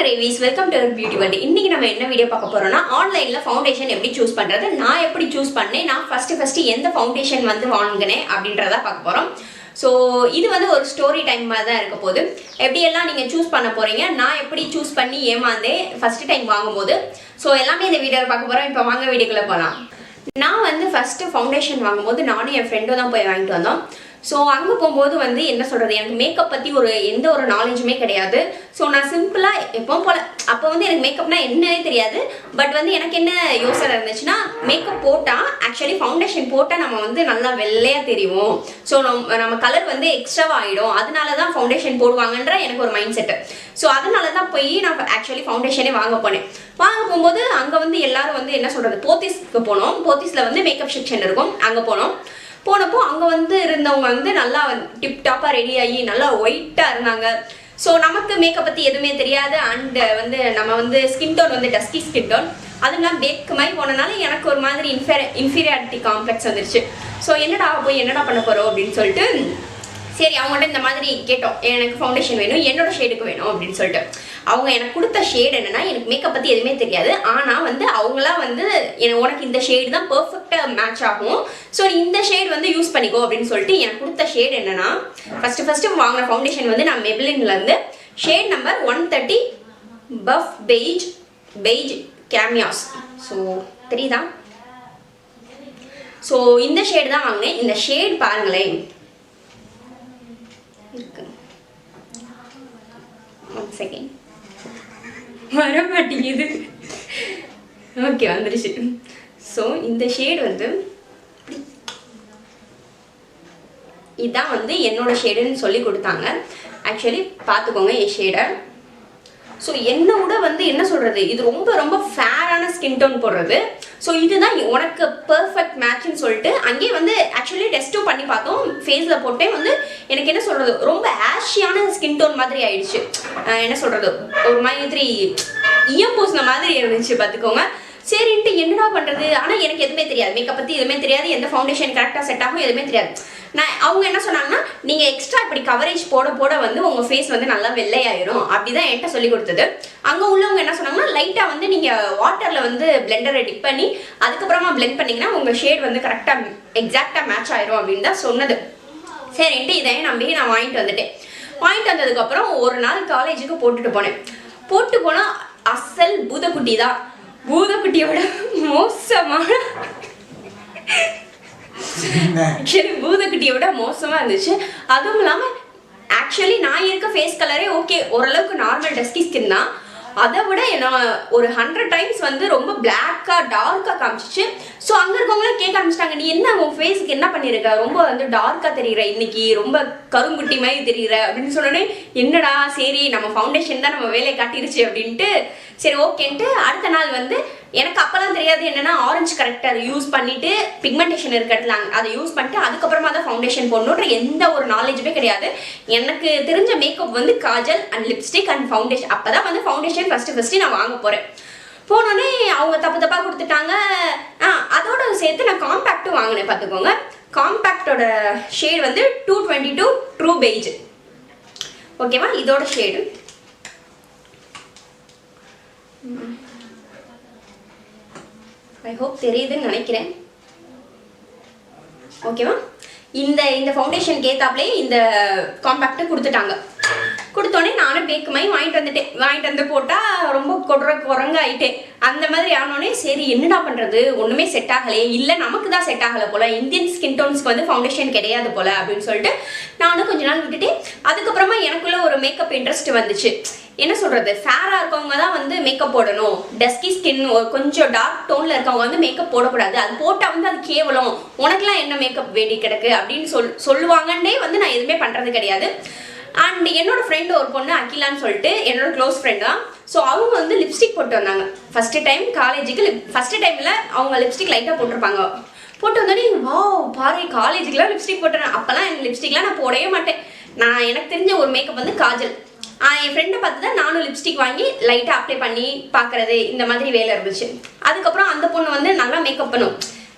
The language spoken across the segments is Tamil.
ரேவிஸ் வெல்கம் டு பியூட்டி வேர்ல்ட். இன்னைக்கு நம்ம என்ன வீடியோ பார்க்க போறோம்னா ஆன்லைன்ல ஃபவுண்டேஷன் எப்படி சூஸ் பண்றது, நான் எப்படி சூஸ் பண்ணேன், நான் ஃபர்ஸ்ட் எந்த ஃபவுண்டேஷன் வந்து வாங்கினேன் அப்படின்றத பார்க்க போறோம். ஸோ இது வந்து ஒரு ஸ்டோரி டைம் மாதிரி தான் இருக்க போகுது. எப்படியெல்லாம் நீங்கள் சூஸ் பண்ண போறீங்க, நான் எப்படி சூஸ் பண்ணி ஏமாந்தேன் ஃபர்ஸ்ட் டைம் வாங்கும்போது. ஸோ எல்லாமே இந்த வீடியோவில் பார்க்க போறோம். இப்போ வாங்க வீடியோக்குள்ளே போகலாம். நான் வந்து ஃபர்ஸ்ட் ஃபவுண்டேஷன் வாங்கும்போது நானும் என் ஃப்ரெண்டும் தான் போய் வாங்கிட்டு வந்தோம். ஸோ அங்கே போகும்போது வந்து என்ன சொல்கிறது, எனக்கு மேக்கப் பற்றி எந்த ஒரு நாலேஜுமே கிடையாது. ஸோ நான் சிம்பிளாக எப்பவும் போல் அப்போ வந்து எனக்கு மேக்கப்னா என்னன்னே தெரியாது. பட் வந்து எனக்கு என்ன யோசனை இருந்துச்சுன்னா, மேக்கப் போட்டால் ஆக்சுவலி ஃபவுண்டேஷன் போட்டால் நம்ம வந்து நல்லா வெள்ளையாக தெரியும். ஸோ நம்ம கலர் வந்து எக்ஸ்ட்ராவாக ஆகிடும், அதனால தான் ஃபவுண்டேஷன் போடுவாங்கன்ற எனக்கு ஒரு மைண்ட் செட்டு. ஸோ அதனால தான் போய் நான் ஆக்சுவலி ஃபவுண்டேஷனே வாங்க போனேன். வாங்க போகும்போது அங்கே வந்து எல்லாரும் வந்து என்ன சொல்கிறது, போத்தீஸ்க்கு போனோம். போத்தீஸில் வந்து மேக்கப் செக்ஷன் இருக்கும். அங்கே போனப்போ அங்கே வந்து இருந்தவங்க வந்து நல்லா டிப்டாப்பாக ரெடி ஆகி நல்லா ஒயிட்டாக இருந்தாங்க. ஸோ நமக்கு மேக்கப் பற்றி எதுவுமே தெரியாது. அண்ட் வந்து நம்ம வந்து ஸ்கின் டோன் வந்து டஸ்கி ஸ்கின் டோன், அதெல்லாம் பேக் மாதிரி போனனால எனக்கு ஒரு மாதிரி இன்ஃபீரியாரிட்டி காம்ப்ளெக்ஸ் வந்துருச்சு. ஸோ என்னடா பண்ண போகிறோம் அப்படின்னு சொல்லிட்டு சரி அவங்கள்ட்ட இந்த மாதிரி கேட்டோம், எனக்கு ஃபவுண்டேஷன் வேணும், என்னோட ஷேடுக்கு வேணும் அப்படின்னு சொல்லிட்டு. அவங்க எனக்கு கொடுத்த ஷேடு என்னன்னா, எனக்கு மேக்கப் பற்றி எதுவுமே தெரியாது. ஆனால் வந்து அவங்களாம் வந்து உனக்கு இந்த ஷேடு தான் பர்ஃபெக்டாக மேட்ச் ஆகும், ஸோ நீ இந்த ஷேடு வந்து யூஸ் பண்ணிக்கோ அப்படின்னு சொல்லிட்டு எனக்கு கொடுத்த ஷேடு என்னன்னா, ஃபர்ஸ்ட் வாங்கின ஃபவுண்டேஷன் வந்து நான் மெபிலின்லேருந்து ஷேட் நம்பர் 130 பஃப் பெய்ஜ் கேமியாஸ். ஸோ தெரியுதா? ஸோ இந்த ஷேடு தான் வாங்கினேன். இந்த ஷேட் பாருங்களேன், செகண்ட் வர மாட்டேங்குது. ஓகே வந்துருச்சு. ஸோ இந்த ஷேடு வந்து இதான் வந்து என்னோட ஷேடுன்னு சொல்லி கொடுத்தாங்க. ஆக்சுவலி பார்த்துக்கோங்க என் ஷேடை. ஸோ என்னோட வந்து என்ன சொல்கிறது, இது ரொம்ப ஃபேரான ஸ்கின் டோன் போடுறது. ஸோ இதுதான் உனக்கு பர்ஃபெக்ட் மேட்ச்னு சொல்லிட்டு அங்கேயே வந்து ஆக்சுவலி டெஸ்ட்டும் பண்ணி பார்த்தோம். ஃபேஸில் போட்டேன் வந்து எனக்கு என்ன சொல்கிறது, ரொம்ப ஆஷியான ஸ்கின் டோன் மாதிரி ஆயிடுச்சு. என்ன சொல்கிறது, ஒரு மாதிரி ஈயம் பூசின மாதிரி இருந்துச்சு பார்த்துக்கோங்க. சரின்ட்டு என்னடா பண்ணுறது. ஆனால் எனக்கு எதுவுமே தெரியாது, மேக்கப் பற்றி எதுவுமே தெரியாது, எந்த ஃபவுண்டேஷன் கரெக்டாக செட் ஆகும் எதுவுமே தெரியாது. அவங்க என்ன சொன்னாங்கன்னா, நீங்கள் எக்ஸ்ட்ரா இப்படி கவரேஜ் போட வந்து உங்கள் ஃபேஸ் வந்து நல்லா வெள்ளையாயிரும் அப்படிதான் என்கிட்ட சொல்லி கொடுத்தது. அங்கே உள்ளவங்க என்ன சொன்னாங்கன்னா, லைட்டாக வந்து நீங்கள் வாட்டரில் வந்து பிளெண்டரை டிப் பண்ணி அதுக்கப்புறமா பிளெண்ட் பண்ணிங்கன்னா உங்கள் ஷேட் வந்து கரெக்டாக எக்ஸாக்டாக மேட்ச் ஆயிரும் அப்படின்னு தான் சொன்னது. சரின்ட்டு இதையும் நம்பி நான் வாங்கிட்டு வந்துட்டேன். வாங்கிட்டு வந்ததுக்கப்புறம் ஒரு நாள் காலேஜுக்கு போட்டு போனால் அசல் பூதக்குட்டி தான். பூதக்குட்டியோட மோசமான ஆக்சுவலி பூதக்குட்டியோட மோசமாக இருந்துச்சு. அதுவும் இல்லாமல் ஆக்சுவலி நான் இருக்க ஃபேஸ் கலரே ஓகே, ஓரளவுக்கு நார்மல் டஸ்கி ஸ்கின் தான். அதை விட நான் ஒரு 100 டைம்ஸ் வந்து ரொம்ப பிளாக்காக டார்க்காக காமிச்சிச்சு. ஸோ அங்கே இருக்கவங்களாம் கேட்க ஆரம்பிச்சிட்டாங்க, நீ என்ன உன் ஃபேஸுக்கு என்ன பண்ணியிருக்க, ரொம்ப வந்து டார்க்காக தெரியுற, இன்னைக்கு ரொம்ப கருங்குட்டி மாதிரி தெரியுற அப்படின்னு சொன்னோன்னே, என்னடா சரி நம்ம ஃபவுண்டேஷன் தான் நம்ம வேலையை காட்டிருச்சு அப்படின்ட்டு சரி ஓகேன்ட்டு அடுத்த நாள் வந்து எனக்கு அப்போலாம் தெரியாது என்னென்னா, ஆரஞ்சு கரெக்டாக யூஸ் பண்ணிவிட்டு பிக்மெண்டேஷன் இருக்கிறதுல அதை யூஸ் பண்ணிட்டு அதுக்கப்புறமா தான் ஃபவுண்டேஷன் போடணுன்ற எந்த ஒரு நாலேஜுமே கிடையாது. எனக்கு தெரிஞ்ச மேக்கப் வந்து Kajal and lipstick and foundation. அப்போ தான் வந்து ஃபவுண்டேஷன் ஃபஸ்ட்டு நான் வாங்க போகிறேன். போனோடனே அவங்க தப்பாக கொடுத்துட்டாங்க. அதோட சேர்த்து நான் காம்பேக்டும் வாங்கினேன் பார்த்துக்கோங்க. காம்பேக்டோட ஷேட் வந்து 222 ட்ரூ பெய்ஜ். ஓகேவா, இதோட ஷேடு ஐ ஹோப் தெரியுதுன்னு நினைக்கிறேன். ஓகேவா, இந்த ஃபவுண்டேஷனுக்கு ஏற்றாப்லே இந்த காம்பேக்டை கொடுத்தோடனே நானும் பேக்கு மாதிரி வாங்கிட்டு வந்து போட்டால் ரொம்ப குரங்கு ஆகிட்டேன். அந்த மாதிரி ஆனோடனே சரி என்னடா பண்ணுறது, ஒன்றுமே செட் ஆகலையே, இல்லை நமக்கு தான் செட் ஆகலை போல், இந்தியன் ஸ்கின் டோன்ஸ்க்கு வந்து ஃபவுண்டேஷன் கிடையாது போல் அப்படின்னு சொல்லிட்டு நானும் கொஞ்ச நாள் விட்டுட்டேன். அதுக்கப்புறமா எனக்குள்ள ஒரு மேக்கப் இன்ட்ரெஸ்ட் வந்துச்சு. என்ன சொல்கிறது, ஃபேராக இருக்கவங்க தான் வந்து மேக்கப் போடணும், டஸ்கி ஸ்கின் கொஞ்சம் டார்க் டோனில் இருக்கவங்க வந்து மேக்கப் போடக்கூடாது, அது போட்டால் வந்து அது கேவலம், உனக்குலாம் என்ன மேக்கப் வேண்டி கிடக்கு அப்படின்னு சொல்லுவாங்கன்னே வந்து நான் எதுவுமே பண்ணுறது கிடையாது. அண்ட் என்னோட ஃப்ரெண்டு ஒரு பொண்ணு அகிலான்னு சொல்லிட்டு என்னோட க்ளோஸ் ஃப்ரெண்ட் தான். ஸோ அவங்க வந்து லிப்ஸ்டிக் போட்டு வந்தாங்க ஃபஸ்ட்டு டைம் காலேஜுக்கு. ஃபஸ்ட்டு டைமில் அவங்க லிப்ஸ்டிக் லைட்டாக போட்டிருப்பாங்க. போட்டு வந்தோடனே வா பாரு காலேஜுக்குலாம் லிப்ஸ்டிக் போட்டுறேன். அப்போல்லாம் எனக்கு லிப்ஸ்டிக்லாம் நான் போடவே மாட்டேன். எனக்கு தெரிஞ்ச ஒரு மேக்கப் வந்து காஜல். என் ஃப்ரெண்டை பார்த்து தான் நானும் லிப்ஸ்டிக் வாங்கி லைட்டாக அப்ளை பண்ணி பார்க்குறது, இந்த மாதிரி வேலை இருந்துச்சு. அதுக்கப்புறம் அந்த பொண்ணு வந்து நல்லா மேக்கப் பண்ணும்.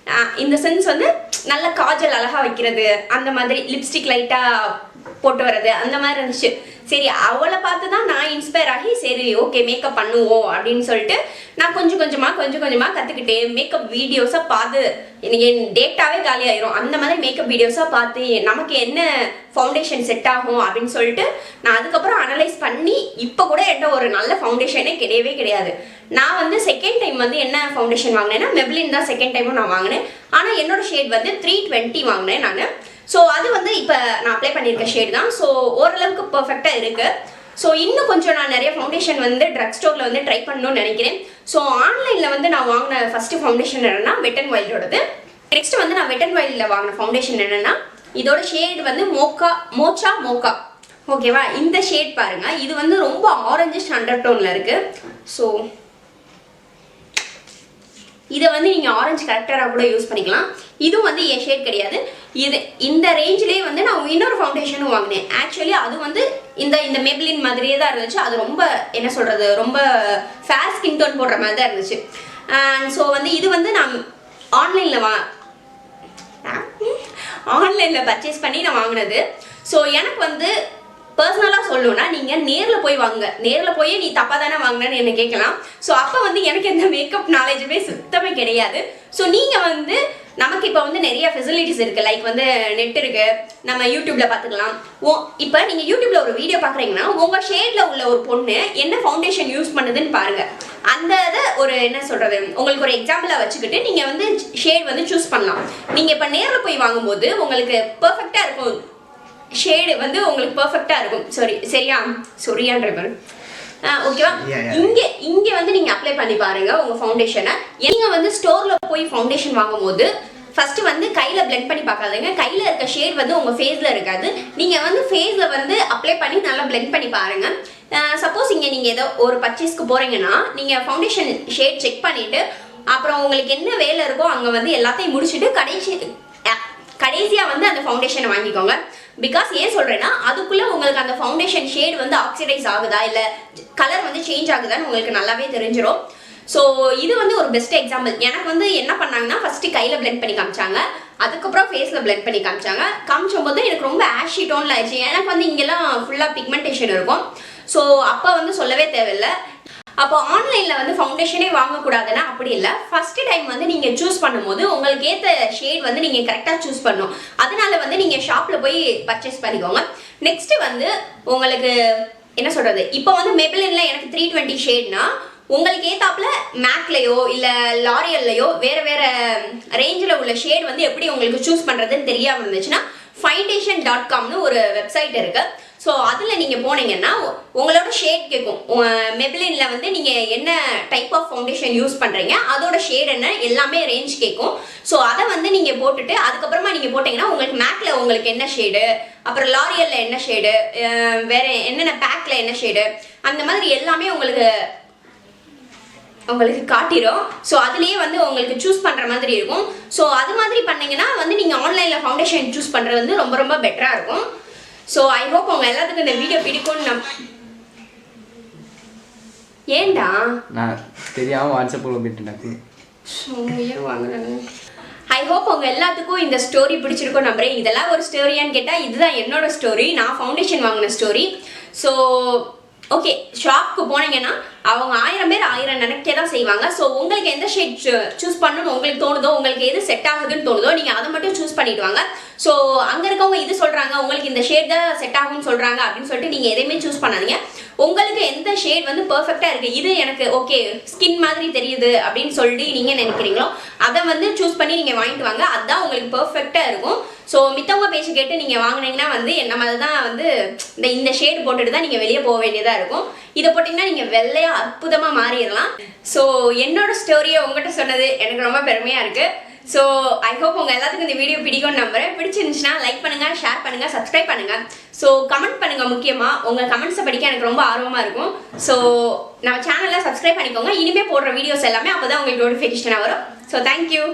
இந்த சென்ஸ் வந்து நல்ல காஜல் அழகாக வைக்கிறது, அந்த மாதிரி லிப்ஸ்டிக் லைட்டாக போட்டு வர்றது அந்த மாதிரி இருந்துச்சு. சரி அவளை பார்த்து தான் நான் இன்ஸ்பயர் ஆகி சரி ஓகே மேக்கப் பண்ணுவோம் அப்படின்னு சொல்லிட்டு நான் கொஞ்சம் கொஞ்சமாக கற்றுக்கிட்டேன். மேக்கப் வீடியோஸை பார்த்து என் டேட்டாவே காலி ஆயிரும். அந்த மாதிரி மேக்கப் வீடியோஸாக பார்த்து நமக்கு என்ன ஃபவுண்டேஷன் செட் ஆகும் அப்படின்னு சொல்லிட்டு நான் அதுக்கப்புறம் அனலைஸ் பண்ணி இப்போ கூட என்கிட்ட ஒரு நல்ல ஃபவுண்டேஷனே கிடையவே கிடையாது. நான் வந்து செகண்ட் டைம் வந்து என்ன ஃபவுண்டேஷன் வாங்கினேன்னா மெப்ளின் தான் செகண்ட் டைமும் நான் வாங்கினேன். ஆனால் என்னோட ஷேட் வந்து 320 வாங்கினேன் நான். ஸோ அது வந்து இப்போ நான் அப்ளை பண்ணியிருக்க ஷேட் தான். ஸோ ஓரளவுக்கு பர்ஃபெக்டாக இருக்குது. ஸோ இன்னும் கொஞ்சம் நான் நிறைய ஃபவுண்டேஷன் வந்து ட்ரக் ஸ்டோரில் வந்து ட்ரை பண்ணணும்னு நினைக்கிறேன். ஸோ ஆன்லைனில் வந்து நான் வாங்கின ஃபஸ்ட்டு ஃபவுண்டேஷன் என்னென்னா வெட் அண்ட் வைல்டோடது. நெக்ஸ்ட் வந்து நான் வெட் அண்ட் வைல்டில் வாங்கின ஃபவுண்டேஷன் என்னென்னா இதோட ஷேட் வந்து மோச்சா ஓகேவா. இந்த ஷேட் பாருங்கள், இது வந்து ரொம்ப ஆரஞ்சிஷ் அண்டர் டோனில் இருக்குது. ஸோ இதை வந்து நீங்கள் ஆரஞ்சு கரெக்டராக கூட யூஸ் பண்ணிக்கலாம். இதுவும் வந்து என் ஷேட் கிடையாது. இந்த ரேஞ்சிலே வந்து நான் இன்னொரு ஃபவுண்டேஷனும் வாங்கினேன். ஆக்சுவலி அது வந்து இந்த மெப்ளின் மாதிரியே தான் இருந்துச்சு. அது ரொம்ப என்ன சொல்கிறது, ரொம்ப ஃபேர் ஸ்கின் டோன் போடுற மாதிரி தான் இருந்துச்சு. ஸோ வந்து இது வந்து நான் ஆன்லைனில் பர்ச்சேஸ் பண்ணி நான் வாங்கினது. ஸோ எனக்கு வந்து பர்சனலாக சொல்லணும்னா நீங்கள் நேரில் போய் வாங்க. நேரில் போய் நீ தப்பாக தானே வாங்கினேன்னு என்ன கேட்கலாம். ஸோ அப்போ வந்து எனக்கு எந்த மேக்கப் நாலேஜுமே சுத்தமே கிடையாது. ஸோ நீங்கள் வந்து நமக்கு இப்போ வந்து நிறைய ஃபெசிலிட்டிஸ் இருக்குது. லைக் வந்து நெட் இருக்குது, நம்ம யூடியூப்பில் பார்த்துக்கலாம். இப்போ நீங்கள் யூடியூப்பில் ஒரு வீடியோ பார்க்குறீங்கன்னா உங்கள் ஷேடில் உள்ள ஒரு பொண்ணு என்ன ஃபவுண்டேஷன் யூஸ் பண்ணுதுன்னு பாருங்கள். அந்த இதை ஒரு என்ன சொல்கிறது, உங்களுக்கு ஒரு எக்ஸாம்பிளாக வச்சுக்கிட்டு நீங்கள் வந்து ஷேட் வந்து சூஸ் பண்ணலாம். நீங்கள் இப்போ நேரில் போய் வாங்கும்போது உங்களுக்கு பர்ஃபெக்டாக இருக்கும். ஷேடு வந்து உங்களுக்கு பர்ஃபெக்டாக இருக்கும். சரியான்ற மாதிரி ஓகேவா. இங்கே வந்து நீங்கள் அப்ளை பண்ணி பாருங்க உங்கள் ஃபவுண்டேஷனை. நீங்கள் வந்து ஸ்டோரில் போய் ஃபவுண்டேஷன் வாங்கும்போது ஃபர்ஸ்ட் வந்து கையில் பிளெண்ட் பண்ணி பார்க்காதீங்க. கையில் இருக்க ஷேட் வந்து உங்கள் ஃபேஸில் இருக்காது. நீங்கள் வந்து ஃபேஸில் வந்து அப்ளை பண்ணி நல்லா பிளெண்ட் பண்ணி பாருங்கள். சப்போஸ் இங்கே நீங்கள் ஏதோ ஒரு பர்ச்சேஸ்க்கு போகிறீங்கன்னா நீங்கள் ஃபவுண்டேஷன் ஷேட் செக் பண்ணிவிட்டு அப்புறம் உங்களுக்கு என்ன வேலை இருக்கோ அங்கே வந்து எல்லாத்தையும் முடிச்சுட்டு கடைசியாக வந்து அந்த ஃபவுண்டேஷனை வாங்கிக்கோங்க. பிகாஸ் ஏன் சொல்கிறேன்னா அதுக்குள்ளே உங்களுக்கு அந்த ஃபவுண்டேஷன் ஷேட் வந்து ஆக்சிடைஸ் ஆகுதா இல்லை கலர் வந்து சேஞ்ச் ஆகுதான்னு உங்களுக்கு நல்லாவே தெரிஞ்சிடும். ஸோ இது வந்து ஒரு பெஸ்ட் எக்ஸாம்பிள். எனக்கு வந்து என்ன பண்ணாங்கன்னா ஃபஸ்ட்டு கையில் பிளெண்ட் பண்ணி காமிச்சாங்க, அதுக்கப்புறம் ஃபேஸில் பிளெண்ட் பண்ணி காமிச்சோம்போது எனக்கு ரொம்ப ஆஷி டோனில் ஆயிடுச்சு. எனக்கு வந்து இங்கெல்லாம் ஃபுல்லாக பிக்மெண்டேஷன் இருக்கும். ஸோ அப்போ வந்து சொல்லவே தேவையில்லை. அப்போ ஆன்லைனில் வந்து ஃபவுண்டேஷனே வாங்கக்கூடாதுன்னா அப்படி இல்லை. ஃபஸ்ட்டு டைம் வந்து நீங்கள் சூஸ் பண்ணும்போது உங்களுக்கு ஏற்ற ஷேட் வந்து நீங்கள் கரெக்டாக சூஸ் பண்ணணும். அதனால வந்து நீங்கள் ஷாப்பில் போய் பர்ச்சேஸ் பண்ணிக்கோங்க. நெக்ஸ்ட்டு வந்து உங்களுக்கு என்ன சொல்கிறது, இப்போ வந்து மெப்ளினில் எனக்கு 320 ஷேட்னா உங்களுக்கு ஏற்றாப்புல மேக்லையோ இல்லை லாரியல்லையோ வேறு ரேஞ்சில் உள்ள ஷேட் வந்து எப்படி உங்களுக்கு சூஸ் பண்ணுறதுன்னு தெரியாமல் இருந்துச்சுன்னா foundation.comனு ஒரு வெப்சைட் இருக்குது. ஸோ அதில் நீங்கள் போனீங்கன்னா உங்களோட ஷேட் கேட்கும். மெப்ளினில் வந்து நீங்கள் என்ன டைப் ஆஃப் ஃபவுண்டேஷன் யூஸ் பண்ணுறீங்க, அதோட ஷேட் என்ன எல்லாமே ரேஞ்ச் கேட்கும். ஸோ அதை வந்து நீங்கள் போட்டுட்டு அதுக்கப்புறமா நீங்கள் போட்டிங்கன்னா உங்களுக்கு மேக்கில் உங்களுக்கு என்ன ஷேடு, அப்புறம் லாரியலில் என்ன ஷேடு, வேறு என்னென்ன பேக்கில் என்ன ஷேடு, அந்த மாதிரி எல்லாமே உங்களுக்கு காட்டிடும். ஸோ அதுலேயே வந்து உங்களுக்கு சூஸ் பண்ணுற மாதிரி இருக்கும். ஸோ அது மாதிரி பண்ணிங்கன்னா வந்து நீங்கள் ஆன்லைனில் ஃபவுண்டேஷன் சூஸ் பண்ணுறது வந்து ரொம்ப ரொம்ப பெட்டராக இருக்கும். ஸோ ஐ ஹோப் உங்கள் எல்லாத்துக்கும் இந்த வீடியோ பிடிக்கும்னு ஏண்டா நான் தெரியாமல் வாட்ஸ்அப்பில் போயிட்டு வாங்குறாங்க. ஐ ஹோப் உங்கள் எல்லாத்துக்கும் இந்த ஸ்டோரி பிடிச்சிருக்கும் நம்புறேன். இதெல்லாம் ஒரு ஸ்டோரியான்னு கேட்டால் இதுதான் என்னோட ஸ்டோரி, நான் ஃபவுண்டேஷன் வாங்கின ஸ்டோரி. ஸோ ஓகே, ஷாப்க்கு போனீங்கன்னா அவங்க 1000 பேர் 1000 நினைக்கே தான் செய்வாங்க. ஸோ உங்களுக்கு எந்த ஷேட் சூஸ் பண்ணணும்னு உங்களுக்கு தோணுதோ, உங்களுக்கு எது செட் ஆகுதுன்னு தோணுதோ நீங்கள் அதை மட்டும் சூஸ் பண்ணிட்டு வாங்க. ஸோ அங்கே இருக்கவங்க இது சொல்கிறாங்க, உங்களுக்கு இந்த ஷேட் தான் செட் ஆகும்னு சொல்கிறாங்க அப்படின்னு சொல்லிட்டு நீங்கள் எதையுமே சூஸ் பண்ணாதீங்க. உங்களுக்கு எந்த ஷேட் வந்து பர்ஃபெக்டாக இருக்குது, இது எனக்கு ஓகே ஸ்கின் மாதிரி தெரியுது அப்படின்னு சொல்லிட்டு நீங்கள் நினைக்கிறீங்களோ அதை வந்து சூஸ் பண்ணி நீங்கள் வாங்கிட்டு வாங்க. அதுதான் உங்களுக்கு பர்ஃபெக்டாக இருக்கும். ஸோ மித்தவங்க பேச்சு கேட்டு நீங்கள் வாங்கினீங்கன்னா வந்து என்ன மாதிரி தான் வந்து இந்த ஷேட் போட்டுட்டு தான் நீங்கள் வெளியே போக வேண்டியதாக இருக்கும். இதை போட்டிங்கன்னா நீங்கள் வெள்ளையாக அற்புதமாக மாறிடலாம். ஸோ என்னோட ஸ்டோரியை உங்கள்கிட்ட சொன்னது எனக்கு ரொம்ப பெருமையாக இருக்குது. ஸோ ஐ ஹோப் உங்கள் எல்லாத்துக்கும் இந்த வீடியோ பிடிக்கும்னு நம்புறேன். பிடிச்சிருந்துச்சுன்னா லைக் பண்ணுங்கள், ஷேர் பண்ணுங்கள், சப்ஸ்கிரைப் பண்ணுங்கள். ஸோ கமெண்ட் பண்ணுங்கள். முக்கியமாக உங்கள் கமெண்ட்ஸை படிக்க எனக்கு ரொம்ப ஆர்வமாக இருக்கும். ஸோ நம்ம சேனலில் சப்ஸ்கிரைப் பண்ணிக்கோங்க. இனிமேல் போடுற வீடியோஸ் எல்லாமே அப்போ தான் உங்களுக்கு நோட்டிஃபிகேஷனாக வரும். So thank you.